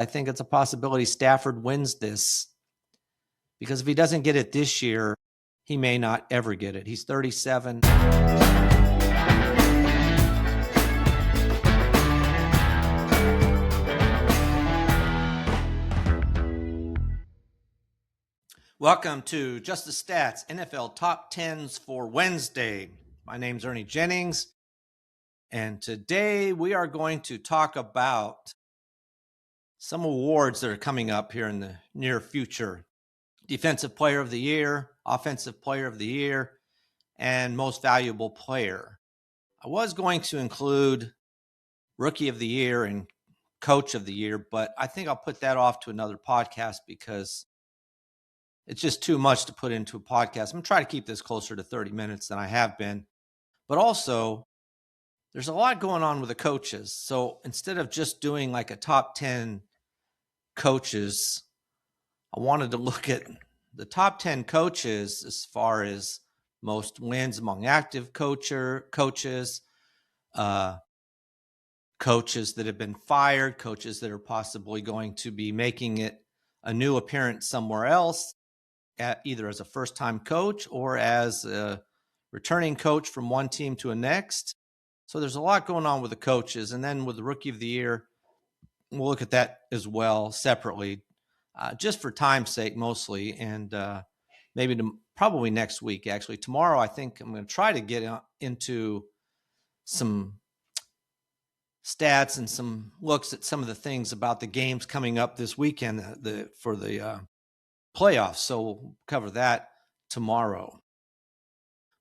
I think it's a possibility Stafford wins this because if he doesn't get it this year, he may not ever get it. He's 37. Welcome to Just the Stats, NFL Top 10's for Wednesday. My name's Ernie Jennings, and today we are going to talk about some awards that are coming up here in the near future. Defensive Player of the Year, Offensive Player of the Year, and Most Valuable Player. I was going to include Rookie of the Year and Coach of the Year, but I think I'll put that off to another podcast because it's just too much to put into a podcast. I'm going to try to keep this closer to 30 minutes than I have been. But also, there's a lot going on with the coaches. So instead of just doing like a top 10 coaches, I wanted to look at the top 10 coaches as far as most wins among active coaches, coaches that have been fired, coaches that are possibly going to be making it a new appearance somewhere else, either as a first-time coach or as a returning coach from one team to a next. So there's a lot going on with the coaches. And then with the Rookie of the Year, we'll look at that as well separately, just for time's sake mostly, and maybe probably next week, actually. Tomorrow, I think I'm going to try to get into some stats and some looks at some of the things about the games coming up this weekend for the playoffs. So we'll cover that tomorrow.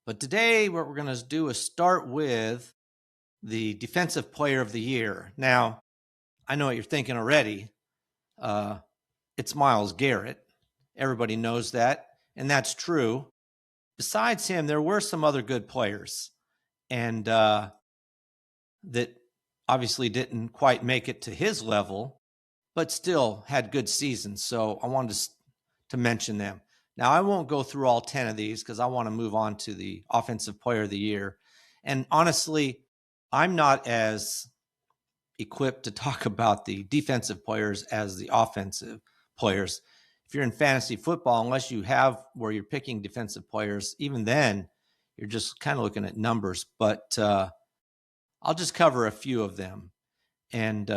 But today, what we're going to do is start with the Defensive Player of the Year. Now, I know what you're thinking already. It's Myles Garrett. Everybody knows that, and that's true. Besides him, there were some other good players, and that obviously didn't quite make it to his level, but still had good seasons. So I wanted to mention them. Now, I won't go through all 10 of these because I want to move on to the Offensive Player of the Year. And honestly, I'm not as equipped to talk about the defensive players as the offensive players. If you're in fantasy football, unless you have where you're picking defensive players, even then, you're just kind of looking at numbers. But I'll just cover a few of them. And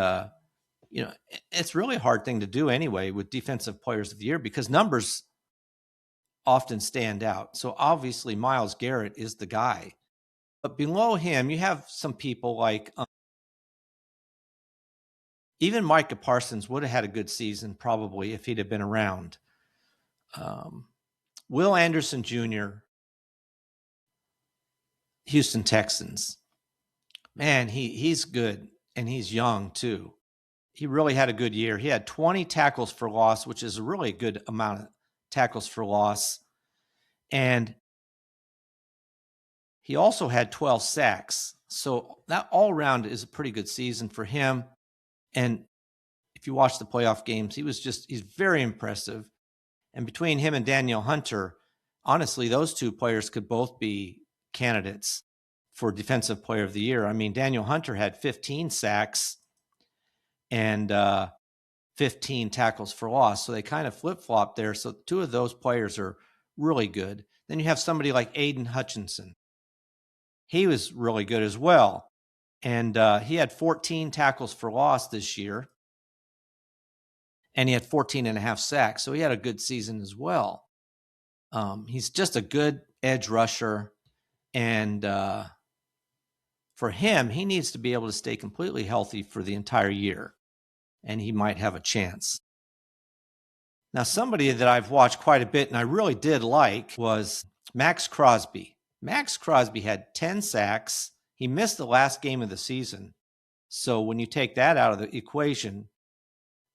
it's really a hard thing to do anyway with Defensive Players of the Year because numbers often stand out. So obviously Myles Garrett is the guy. But below him, you have some people like even Micah Parsons would have had a good season probably if he'd have been around. Will Anderson Jr., Houston Texans. Man, he's good, and he's young too. He really had a good year. He had 20 tackles for loss, which is a really good amount of tackles for loss. And he also had 12 sacks. So that all around is a pretty good season for him. And if you watch the playoff games, he's very impressive. And between him and Daniel Hunter, honestly, those two players could both be candidates for Defensive Player of the Year. I mean, Daniel Hunter had 15 sacks and 15 tackles for loss. So they kind of flip-flopped there. So two of those players are really good. Then you have somebody like Aiden Hutchinson. He was really good as well. And he had 14 tackles for loss this year. And he had 14 and a half sacks. So he had a good season as well. He's just a good edge rusher. And for him, he needs to be able to stay completely healthy for the entire year. And he might have a chance. Now, somebody that I've watched quite a bit and I really did like was Max Crosby. Max Crosby had 10 sacks. He missed the last game of the season. So when you take that out of the equation,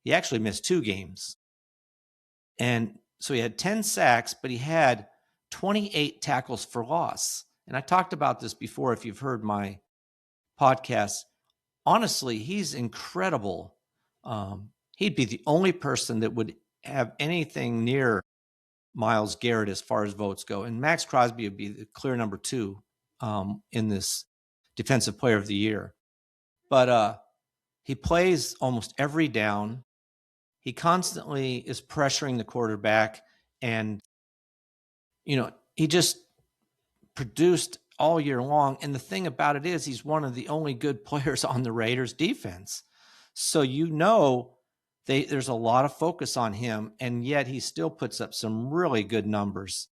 he actually missed 2 games. And so he had 10 sacks, but he had 28 tackles for loss. And I talked about this before if you've heard my podcast. Honestly, he's incredible. He'd be the only person that would have anything near Myles Garrett as far as votes go. And Max Crosby would be the clear number 2 in this Defensive Player of the Year. But he plays almost every down. He constantly is pressuring the quarterback, and he just produced all year long. And the thing about it is he's one of the only good players on the Raiders defense. So there's a lot of focus on him, and yet he still puts up some really good numbers.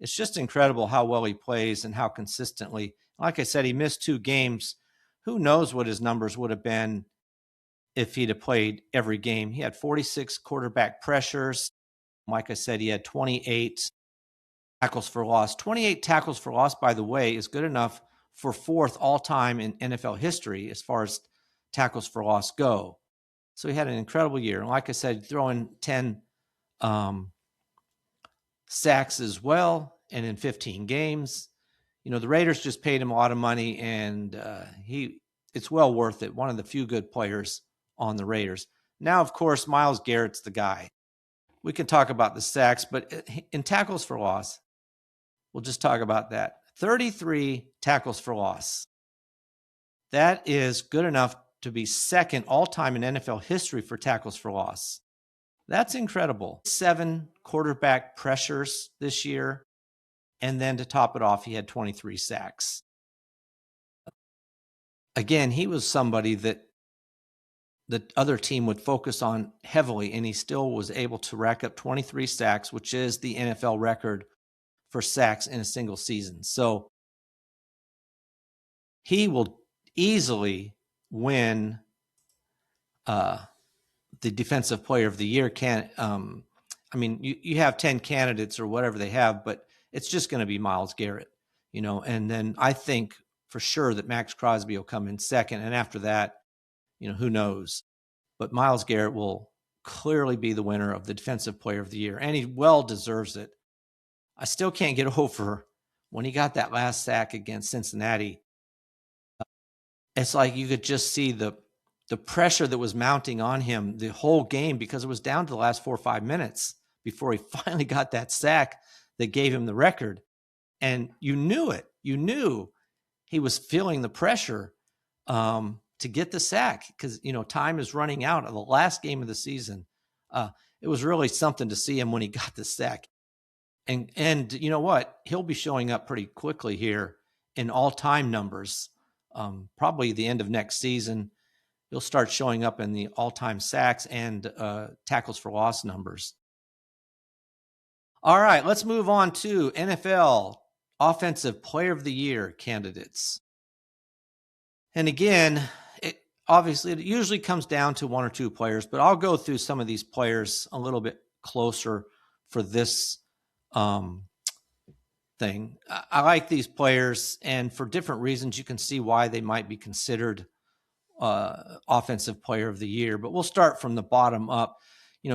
It's just incredible how well he plays and how consistently. Like I said, he missed 2 games. Who knows what his numbers would have been if he'd have played every game. He had 46 quarterback pressures. Like I said, he had 28 tackles for loss. 28 tackles for loss, by the way, is good enough for 4th all-time in NFL history as far as tackles for loss go. So he had an incredible year. And like I said, throw in 10 sacks as well, and in 15 games. The Raiders just paid him a lot of money, and it's well worth it. One of the few good players on the Raiders. Now, of course, Myles Garrett's the guy. We can talk about the sacks, but in tackles for loss, we'll just talk about that. 33 tackles for loss. That is good enough to be 2nd all-time in NFL history for tackles for loss. That's incredible. 7 quarterback pressures this year. And then to top it off, he had 23 sacks. Again, he was somebody that the other team would focus on heavily, and he still was able to rack up 23 sacks, which is the NFL record for sacks in a single season. So he will easily win the Defensive Player of the Year. You have 10 candidates or whatever they have, but it's just going to be Myles Garrett, and then I think for sure that Max Crosby will come in 2nd. And after that, who knows? But Myles Garrett will clearly be the winner of the Defensive Player of the Year, and he well deserves it. I still can't get over when he got that last sack against Cincinnati. It's like you could just see the pressure that was mounting on him the whole game, because it was down to the last 4 or 5 minutes before he finally got that sack that gave him the record. And you knew it. You knew he was feeling the pressure to get the sack, because, time is running out of the last game of the season. It was really something to see him when he got the sack. And you know what? He'll be showing up pretty quickly here in all-time numbers. Probably the end of next season, he'll start showing up in the all-time sacks and tackles for loss numbers. All right, let's move on to NFL Offensive Player of the Year candidates. And again, it usually comes down to 1 or 2 players, but I'll go through some of these players a little bit closer for this thing. I like these players, and for different reasons, you can see why they might be considered Offensive Player of the Year. But we'll start from the bottom up.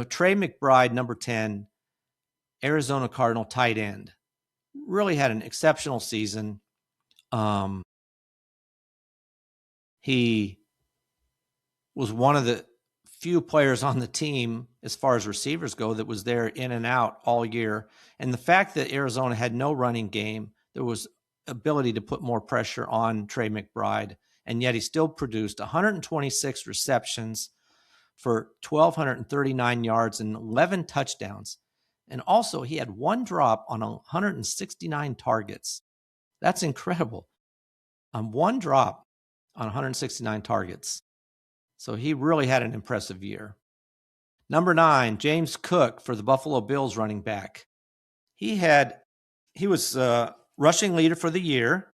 Trey McBride, number 10, Arizona Cardinal tight end, really had an exceptional season. He was one of the few players on the team, as far as receivers go, that was there in and out all year. And the fact that Arizona had no running game, there was ability to put more pressure on Trey McBride, and yet he still produced 126 receptions for 1,239 yards and 11 touchdowns. And also, he had 1 drop on 169 targets. That's incredible. 1 drop on 169 targets. So he really had an impressive year. Number 9, James Cook for the Buffalo Bills running back. He was rushing leader for the year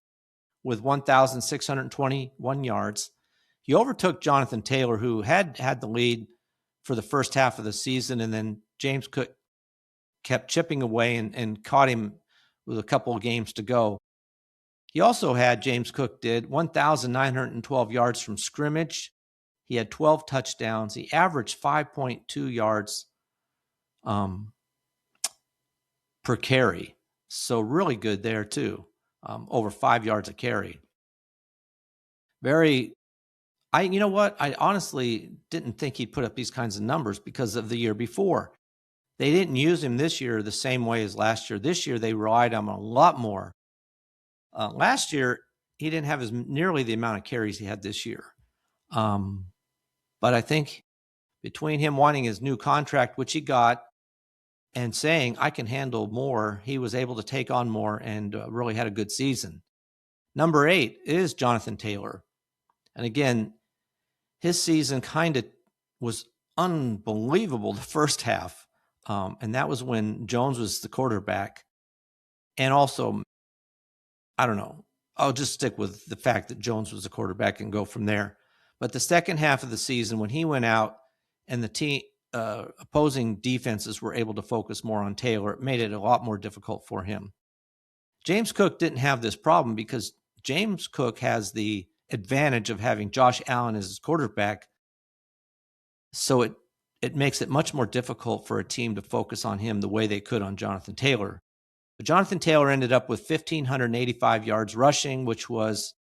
with 1,621 yards. He overtook Jonathan Taylor, who had the lead for the first half of the season, and then James Cook kept chipping away and caught him with a couple of games to go. He also had, James Cook did, 1,912 yards from scrimmage. He had 12 touchdowns. He averaged 5.2 yards per carry. So really good there too. Over 5 yards a carry. You know what? I honestly didn't think he'd put up these kinds of numbers because of the year before. They didn't use him this year the same way as last year. This year, they relied on him a lot more. Last year, he didn't have nearly the amount of carries he had this year. But I think between him wanting his new contract, which he got, and saying, I can handle more, he was able to take on more and really had a good season. Number 8 is Jonathan Taylor. And again, his season kind of was unbelievable the first half. And that was when Jones was the quarterback. And also, I don't know, I'll just stick with the fact that Jones was the quarterback and go from there. But the second half of the season, when he went out and the opposing defenses were able to focus more on Taylor, it made it a lot more difficult for him. James Cook didn't have this problem because James Cook has the advantage of having Josh Allen as his quarterback. So it makes it much more difficult for a team to focus on him the way they could on Jonathan Taylor. But Jonathan Taylor ended up with 1,585 yards rushing, which was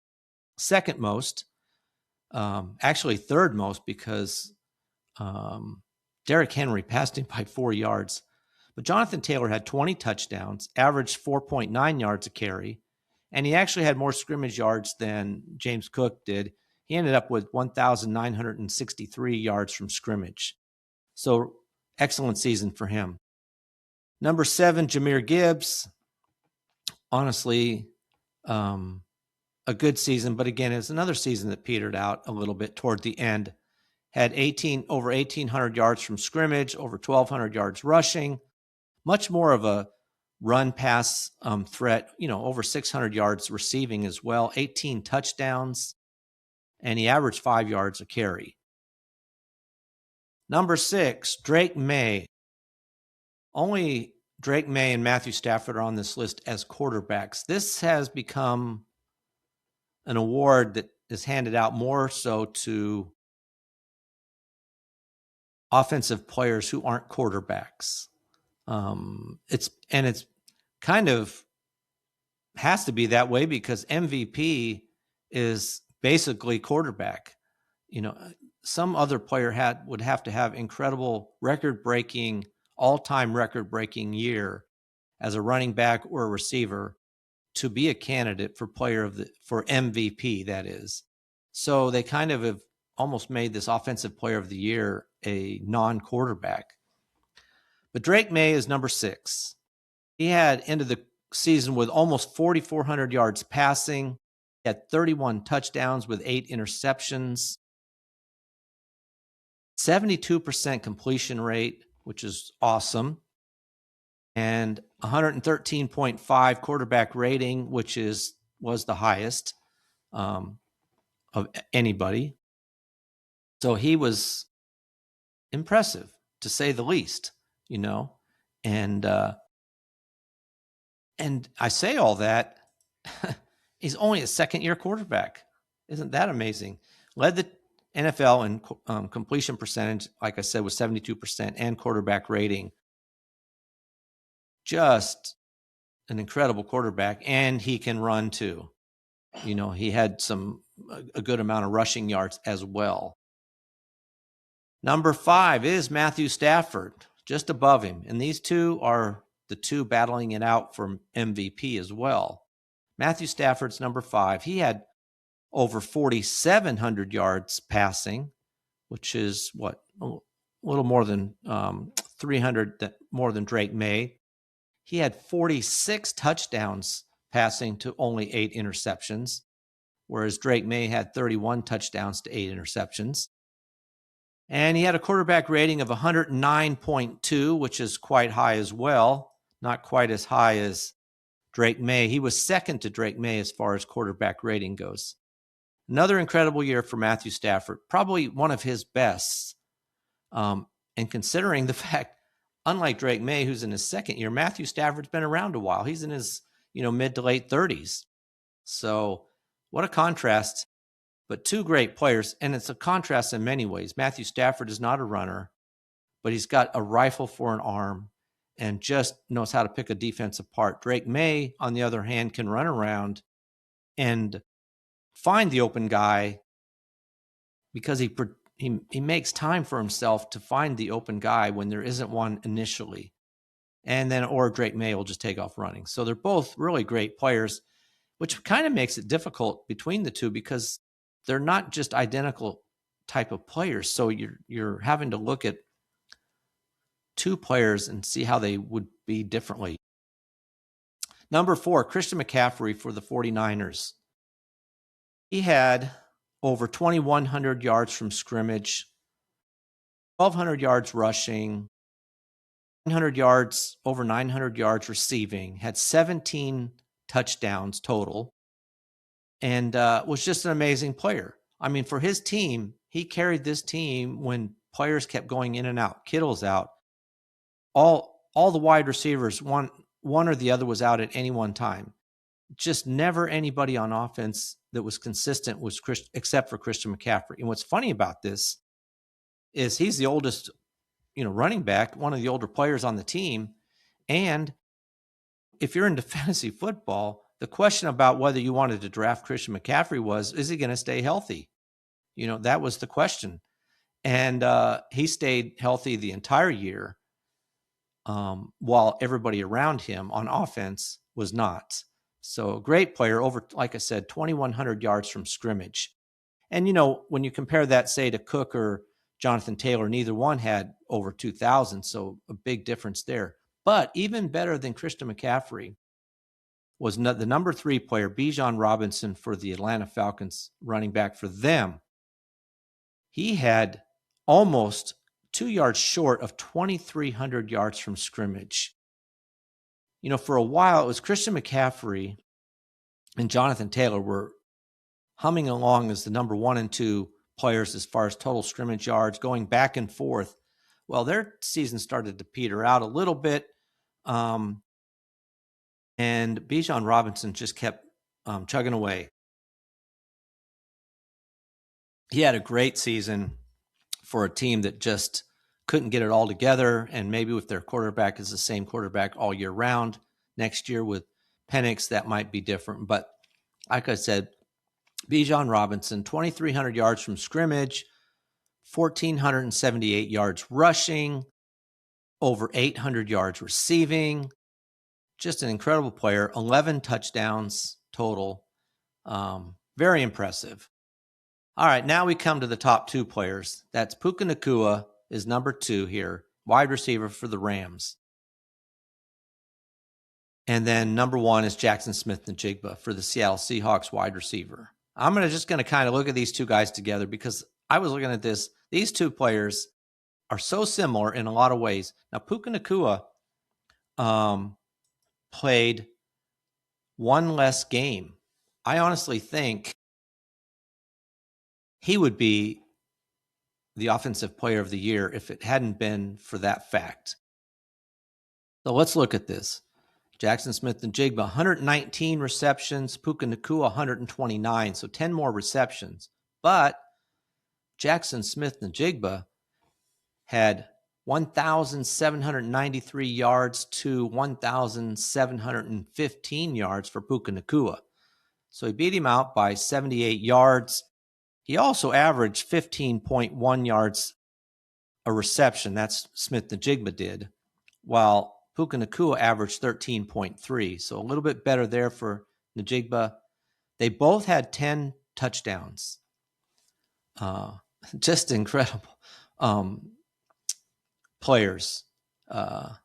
second most, actually third most, because Derrick Henry passed him by 4 yards. But Jonathan Taylor had 20 touchdowns, averaged 4.9 yards a carry, and he actually had more scrimmage yards than James Cook did. He ended up with 1,963 yards from scrimmage. So excellent season for him. Number 7, Jahmyr Gibbs. Honestly, a good season, but again, it's another season that petered out a little bit toward the end. Had over 1,800 yards from scrimmage, over 1,200 yards rushing, much more of a run-pass threat, over 600 yards receiving as well, 18 touchdowns, and he averaged 5 yards a carry. Number 6, Drake May. Only Drake May and Matthew Stafford are on this list as quarterbacks. This has become an award that is handed out more so to offensive players who aren't quarterbacks. It's kind of has to be that way because MVP is basically quarterback. Some other player would have to have incredible record-breaking, all-time record-breaking year as a running back or a receiver to be a candidate for for MVP, that is. So they kind of have almost made this offensive player of the year a non-quarterback. But Drake May is number 6. He had ended the season with almost 4,400 yards passing. He had 31 touchdowns with 8 interceptions. 72% completion rate, which is awesome. And 113.5 quarterback rating, which was the highest of anybody. So he was impressive, to say the least, And I say all that, he's only a second-year quarterback. Isn't that amazing? Led the NFL in completion percentage, like I said, was 72%, and quarterback rating. Just an incredible quarterback, and he can run too. He had a good amount of rushing yards as well. Number 5 is Matthew Stafford, just above him. And these two are the two battling it out for MVP as well. Matthew Stafford's number 5. He had over 4,700 yards passing, which is a little more than 300 more than Drake May. He had 46 touchdowns passing to only 8 interceptions, whereas Drake May had 31 touchdowns to 8 interceptions. And he had a quarterback rating of 109.2, which is quite high as well. Not quite as high as Drake May. He was second to Drake May as far as quarterback rating goes. Another incredible year for Matthew Stafford, probably one of his best. And considering the fact, unlike Drake May, who's in his second year, Matthew Stafford's been around a while. He's in his mid to late 30s. So what a contrast. But two great players, and it's a contrast in many ways. Matthew Stafford is not a runner, but he's got a rifle for an arm and just knows how to pick a defense apart. Drake May, on the other hand, can run around and find the open guy because he makes time for himself to find the open guy when there isn't one initially. And then, or Drake May will just take off running. So they're both really great players, which kind of makes it difficult between the two because they're not just identical type of players. So you're having to look at two players and see how they would be differently. Number 4, Christian McCaffrey for the 49ers. He had over 2,100 yards from scrimmage, 1,200 yards rushing, 900 yards, over 900 yards receiving, had 17 touchdowns total, and was just an amazing player. I mean, for his team, he carried this team when players kept going in and out. Kittle's out. All the wide receivers, one or the other was out at any one time. Just never anybody on offense that was consistent was except for Christian McCaffrey. And what's funny about this is he's the oldest, running back, one of the older players on the team. And if you're into fantasy football, the question about whether you wanted to draft Christian McCaffrey was, is he going to stay healthy? That was the question. And he stayed healthy the entire year, while everybody around him on offense was not. So a great player, over, like I said, 2,100 yards from scrimmage. And, when you compare that, say, to Cook or Jonathan Taylor, neither one had over 2,000. So a big difference there. But even better than Christian McCaffrey was the number 3 player, Bijan Robinson, for the Atlanta Falcons, running back for them. He had almost 2 yards short of 2,300 yards from scrimmage. For a while, it was Christian McCaffrey and Jonathan Taylor were humming along as the number 1 and 2 players as far as total scrimmage yards, going back and forth. Well, their season started to peter out a little bit, and Bijan Robinson just kept chugging away. He had a great season for a team that just couldn't get it all together, and maybe if their quarterback is the same quarterback all year round, next year with Penix, that might be different. But like I said, Bijan Robinson, 2,300 yards from scrimmage, 1,478 yards rushing, over 800 yards receiving. Just an incredible player. 11 touchdowns total. Very impressive. All right, now we come to the top 2 players. That's Puka Nacua is number 2 here, wide receiver for the Rams. And then number 1 is Jackson Smith-Njigba for the Seattle Seahawks, wide receiver. I'm just going to kind of look at these two guys together because I was looking at this. These two players are so similar in a lot of ways. Now, Puka Nacua played one less game. I honestly think he would be the offensive player of the year if it hadn't been for that fact. So let's look at this. Jackson Smith-Njigba, 119 receptions. Puka Nacua, 129, so 10 more receptions. But Jackson Smith-Njigba had 1,793 yards to 1,715 yards for Puka Nacua. So he beat him out by 78 yards. He also averaged 15.1 yards a reception. That's Smith-Njigba did, while Puka Nacua averaged 13.3. So a little bit better there for Njigba. They both had 10 touchdowns. Just incredible players. Puka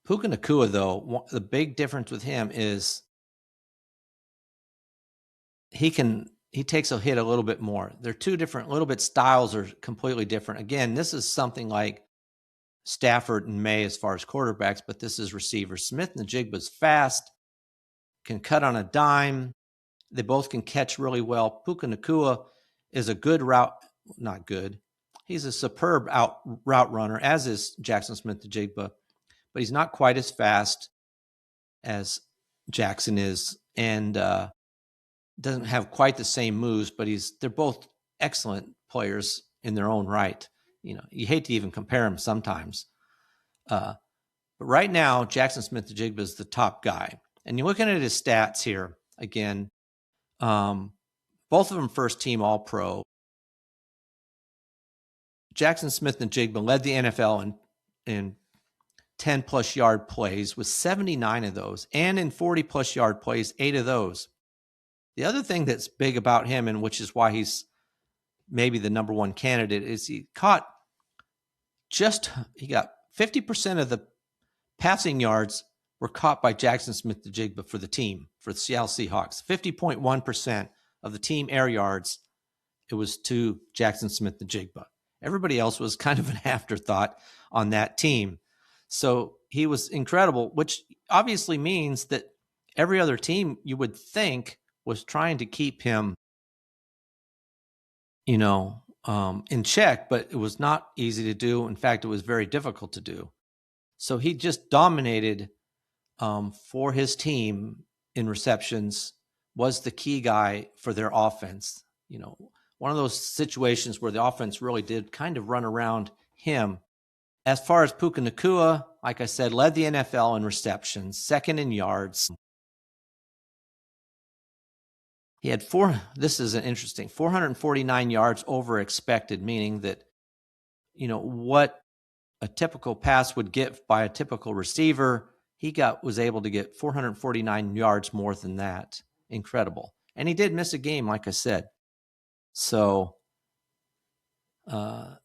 Nacua, though, the big difference with him is he takes a hit a little bit more. They're two different, little bit styles are completely different. Again, this is something like Stafford and May as far as quarterbacks, but this is receivers. Smith-Njigba's fast, can cut on a dime. They both can catch really well. Puka Nacua is a good route, not good. He's a superb route runner, as is Jackson Smith-Njigba, but he's not quite as fast as Jackson is, and doesn't have quite the same moves, but they're both excellent players in their own right. You hate to even compare them sometimes. But right now, Jackson Smith-Njigba is the top guy. And you're looking at his stats here again. Both of them first team All-Pro. Jackson Smith-Njigba led the NFL in 10-plus yard plays with 79 of those, and in 40-plus yard plays, 8 of those. The other thing that's big about him, and which is why he's maybe the number one candidate, is he got 50% of the passing yards were caught by Jackson Smith-Njigba for the team, for the Seattle Seahawks. 50.1% of the team air yards, it was to Jackson Smith-Njigba. Everybody else was kind of an afterthought on that team. So he was incredible, which obviously means that every other team, you would think, was trying to keep him, in check, but it was not easy to do. In fact, it was very difficult to do. So he just dominated for his team in receptions, was the key guy for their offense. One of those situations where the offense really did kind of run around him. As far as Puka Nacua, like I said, led the NFL in receptions, second in yards. He had 449 yards over expected, meaning that, what a typical pass would get by a typical receiver, he was able to get 449 yards more than that. Incredible. And he did miss a game, like I said. So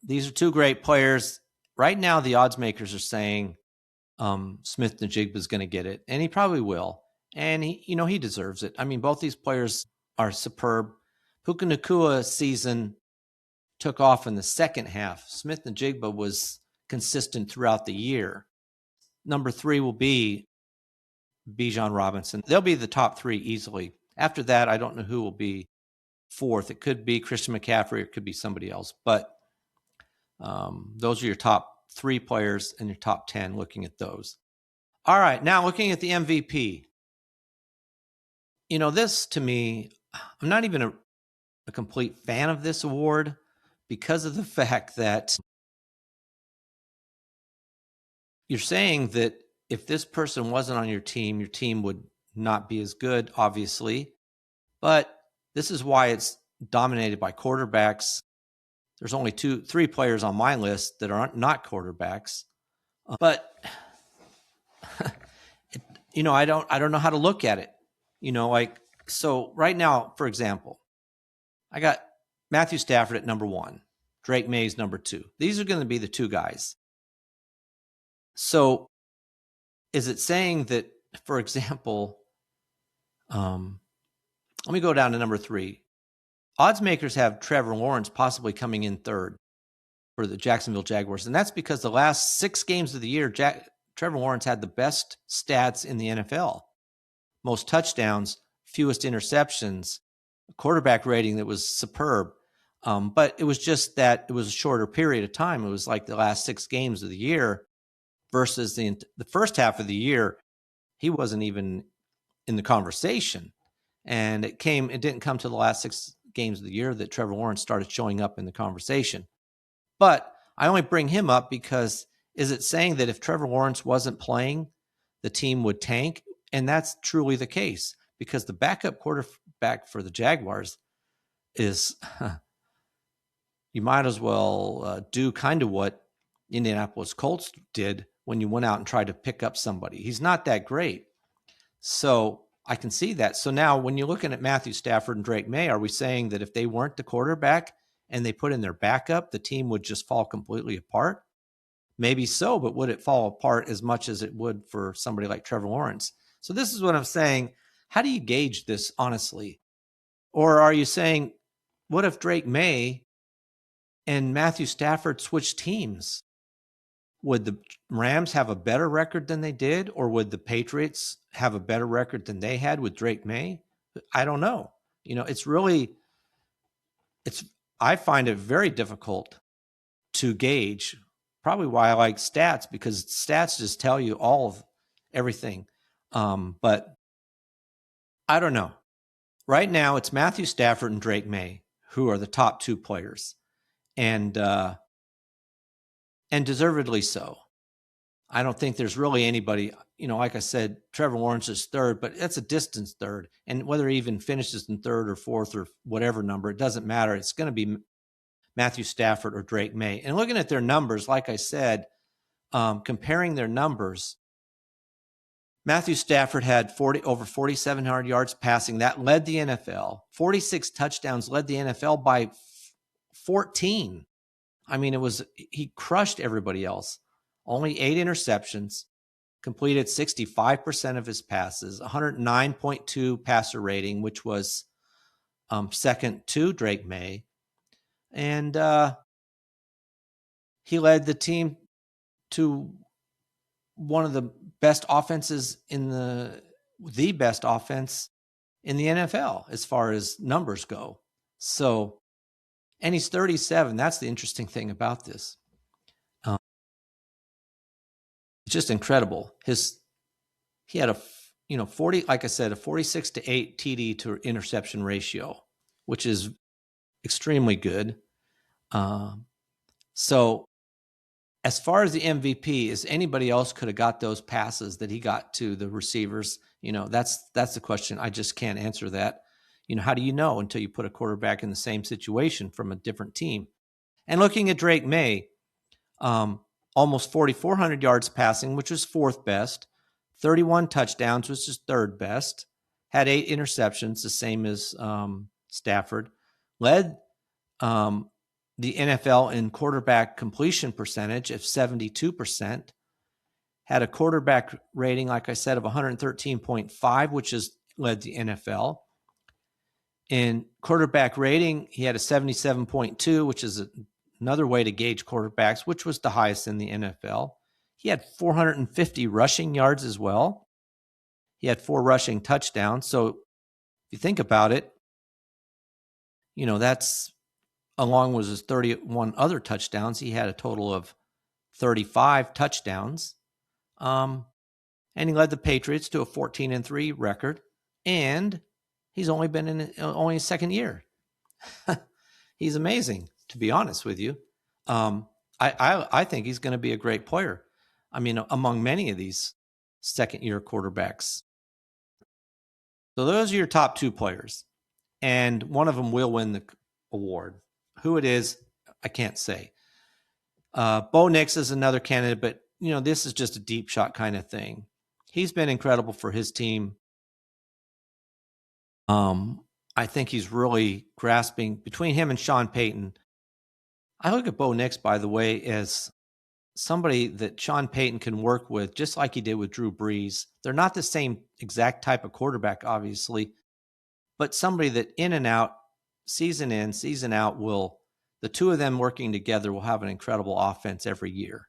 these are two great players. Right now, the odds makers are saying Smith-Njigba is going to get it, and he probably will. And he deserves it. I mean, both these players are superb. Puka Nacua's season took off in the second half. Smith-Njigba was consistent throughout the year. Number 3 will be Bijan Robinson. They'll be the top 3 easily. After that, I don't know who will be 4th. It could be Christian McCaffrey, or it could be somebody else. But those are your top 3 players and your top 10, looking at those. All right, now looking at the MVP. This to me, I'm not even a complete fan of this award because of the fact that you're saying that if this person wasn't on your team would not be as good, obviously. But this is why it's dominated by quarterbacks. There's only 3 players on my list that are not quarterbacks. But I don't know how to look at it. So right now, for example, I got Matthew Stafford at number 1, Drake Mays number 2. These are going to be the 2 guys. So is it saying that, for example, let me go down to number 3. Odds makers have Trevor Lawrence possibly coming in 3rd for the Jacksonville Jaguars. And that's because the last 6 games of the year, Trevor Lawrence had the best stats in the NFL. Most touchdowns, fewest interceptions, a quarterback rating that was superb. But it was just that it was a shorter period of time. It was like the last 6 games of the year versus the first half of the year. He wasn't even in the conversation. And it didn't come to the last 6 games of the year that Trevor Lawrence started showing up in the conversation. But I only bring him up because is it saying that if Trevor Lawrence wasn't playing, the team would tank? And that's truly the case because the backup quarterback for the Jaguars is, you might as well do kind of what Indianapolis Colts did when you went out and tried to pick up somebody. He's not that great. So I can see that. So now when you're looking at Matthew Stafford and Drake May, are we saying that if they weren't the quarterback and they put in their backup, the team would just fall completely apart? Maybe so, but would it fall apart as much as it would for somebody like Trevor Lawrence? So this is what I'm saying. How do you gauge this honestly? Or are you saying, what if Drake May and Matthew Stafford switched teams? Would the Rams have a better record than they did? Or would the Patriots have a better record than they had with Drake May? I don't know. I find it very difficult to gauge. Probably why I like stats, because stats just tell you all of everything. But I don't know. Right now, it's Matthew Stafford and Drake May who are the top 2 players. And deservedly so. I don't think there's really anybody, like I said, Trevor Lawrence is 3rd, but that's a distance 3rd. And whether he even finishes in 3rd or 4th or whatever number, it doesn't matter. It's going to be Matthew Stafford or Drake May. And looking at their numbers, like I said, comparing their numbers, Matthew Stafford had over 4,700 yards passing. That led the NFL. 46 touchdowns led the NFL by 14. I mean, he crushed everybody else. Only 8 interceptions, completed 65% of his passes, 109.2 passer rating, which was second to Drake May. And he led the team to one of the best offenses in the best offense in the NFL as far as numbers go. So, and he's 37. That's the interesting thing about this. It's just incredible. He had a 40, like I said, a 46-8 TD to interception ratio, which is extremely good. So as far as the MVP, as anybody else could have got those passes that he got to the receivers, that's the question. I just can't answer that. How do you know until you put a quarterback in the same situation from a different team? And looking at Drake May, almost 4,400 yards passing, which was fourth best, 31 touchdowns, which is third best, had 8 interceptions, the same as Stafford, led the NFL in quarterback completion percentage of 72%, had a quarterback rating, like I said, of 113.5, which is led the NFL. In quarterback rating, he had a 77.2, which is another way to gauge quarterbacks, which was the highest in the NFL. He had 450 rushing yards as well. He had 4 rushing touchdowns. So if you think about it, that's along with his 31 other touchdowns. He had a total of 35 touchdowns. And he led the Patriots to a 14-3 record. And he's only been in only his second year. He's amazing, to be honest with you. I think he's going to be a great player. I mean, among many of these second-year quarterbacks. So those are your top 2 players. And one of them will win the award. Who it is, I can't say. Bo Nix is another candidate, but, this is just a deep shot kind of thing. He's been incredible for his team. I think he's really grasping between him and Sean Payton. I look at Bo Nix, by the way, as somebody that Sean Payton can work with, just like he did with Drew Brees. They're not the same exact type of quarterback, obviously, but somebody that in and out, season in, season out, the two of them working together will have an incredible offense every year.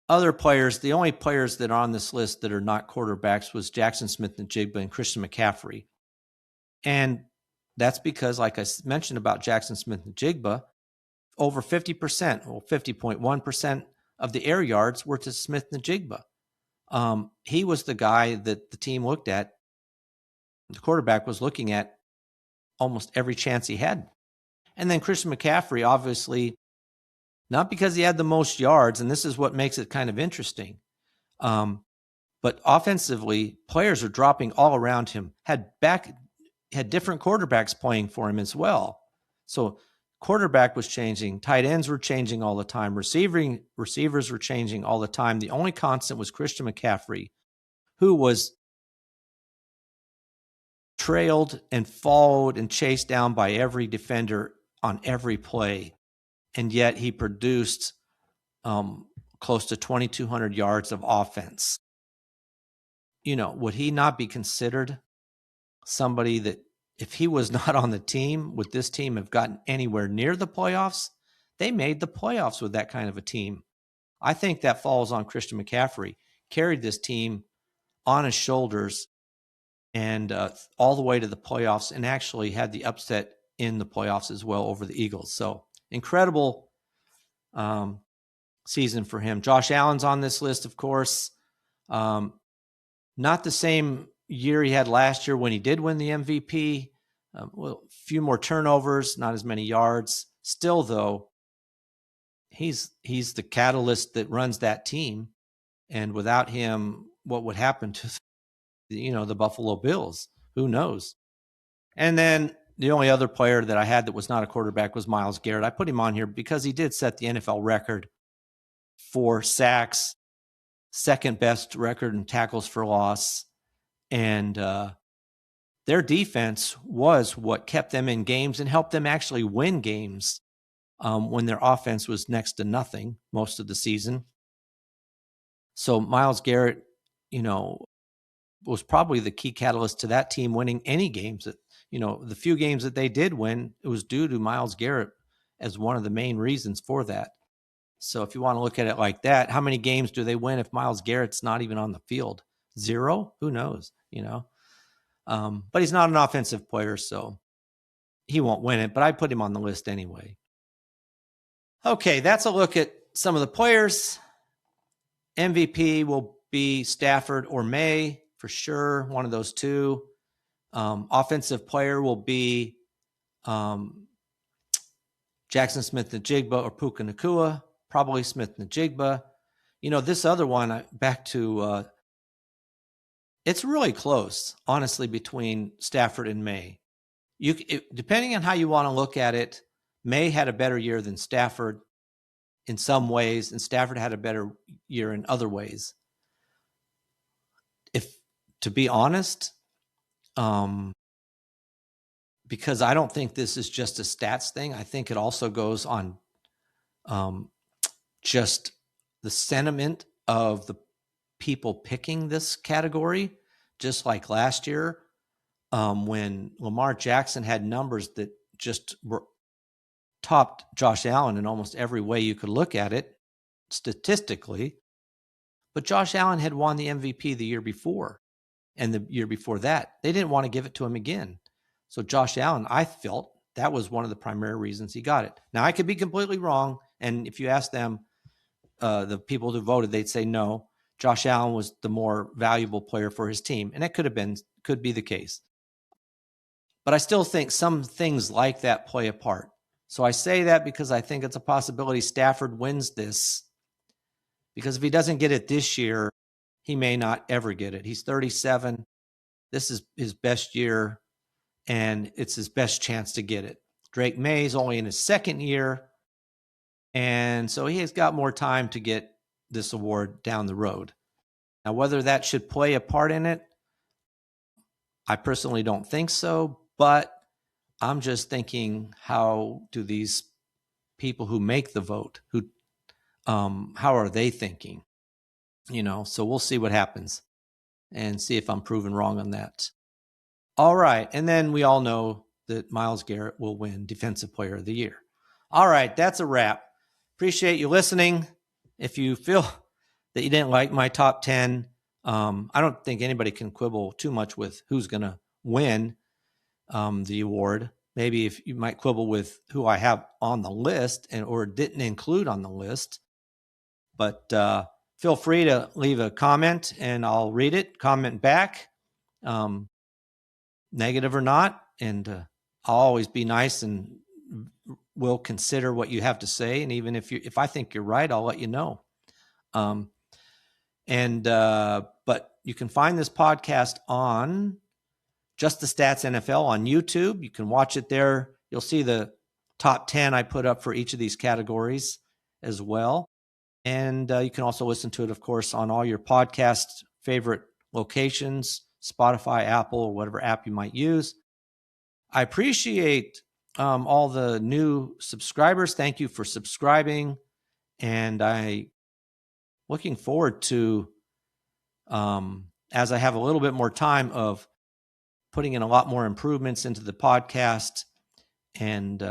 Other players, the only players that are on this list that are not quarterbacks was Jackson Smith-Njigba and Christian McCaffrey. And that's because, like I mentioned about Jackson Smith-Njigba, over 50%, or 50.1% of the air yards were to Smith-Njigba. He was the guy that the team looked at. The quarterback was looking at almost every chance he had. And then Christian McCaffrey, obviously, not because he had the most yards, and this is what makes it kind of interesting, but offensively, players are dropping all around him. Had different quarterbacks playing for him as well. So quarterback was changing. Tight ends were changing all the time. Receivers were changing all the time. The only constant was Christian McCaffrey, who was trailed and followed and chased down by every defender on every play. And yet he produced close to 2,200 yards of offense. Would he not be considered somebody that, if he was not on the team, would this team have gotten anywhere near the playoffs? They made the playoffs with that kind of a team. I think that falls on Christian McCaffrey. Carried this team on his shoulders and all the way to the playoffs, and actually had the upset in the playoffs as well over the Eagles. So incredible season for him. Josh Allen's on this list, of course. Not the same year he had last year when he did win the MVP. A few more turnovers, not as many yards. Still, though, he's the catalyst that runs that team. And without him, what would happen to the Buffalo Bills? Who knows? And then the only other player that I had that was not a quarterback was Myles Garrett. I put him on here because he did set the NFL record for sacks, second best record in tackles for loss. And their defense was what kept them in games and helped them actually win games when their offense was next to nothing most of the season. So Myles Garrett, was probably the key catalyst to that team winning any games that, the few games that they did win, it was due to Myles Garrett as one of the main reasons for that. So if you want to look at it like that, how many games do they win if Myles Garrett's not even on the field? 0? Who knows, but he's not an offensive player, so he won't win it, but I put him on the list anyway. Okay, that's a look at some of the players. MVP will be Stafford or May, for sure, one of those two. Offensive player will be Jackson Smith-Njigba or Puka Nacua, probably Smith-Njigba. This other one, back to it's really close, honestly, between Stafford and May. Depending on how you want to look at it, May had a better year than Stafford in some ways, and Stafford had a better year in other ways. To be honest, because I don't think this is just a stats thing. I think it also goes on just the sentiment of the people picking this category, just like last year when Lamar Jackson had numbers that just were topped Josh Allen in almost every way you could look at it statistically. But Josh Allen had won the MVP the year before, and the year before that, they didn't want to give it to him again. So Josh Allen, I felt that was one of the primary reasons he got it. Now, I could be completely wrong, and if you ask them, the people who voted, they'd say no. Josh Allen was the more valuable player for his team, and that could be the case. But I still think some things like that play a part. So I say that because I think it's a possibility Stafford wins this, because if he doesn't get it this year, he may not ever get it. He's 37. This is his best year, and it's his best chance to get it. Drake May is only in his second year, and so he has got more time to get this award down the road. Now, whether that should play a part in it, I personally don't think so, but I'm just thinking, how do these people who make the vote, how are they thinking? So we'll see what happens and see if I'm proven wrong on that. All right. And then we all know that Myles Garrett will win Defensive Player of the Year. All right. That's a wrap. Appreciate you listening. If you feel that you didn't like my top 10, I don't think anybody can quibble too much with who's going to win the award. Maybe if you might quibble with who I have on the list or didn't include on the list. But feel free to leave a comment and I'll read it, comment back, negative or not. And I'll always be nice and will consider what you have to say. And even if I think you're right, I'll let you know. But you can find this podcast on Just the Stats NFL on YouTube. You can watch it there. You'll see the top 10 I put up for each of these categories as well. And you can also listen to it, of course, on all your podcast favorite locations, Spotify, Apple, or whatever app you might use. I appreciate all the new subscribers. Thank you for subscribing. And I'm looking forward to, as I have a little bit more time, of putting in a lot more improvements into the podcast. And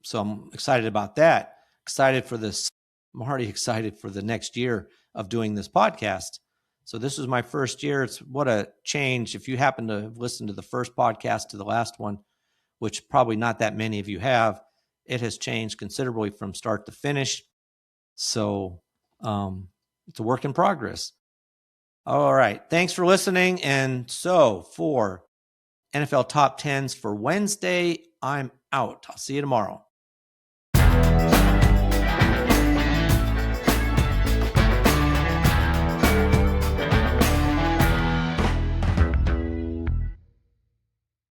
so I'm excited about that. Excited for this. I'm already excited for the next year of doing this podcast. So this was my first year. It's what a change. If you happen to listen to the first podcast to the last one, which probably not that many of you have, it has changed considerably from start to finish. So it's a work in progress. All right. Thanks for listening. And so for NFL Top 10s for Wednesday, I'm out. I'll see you tomorrow.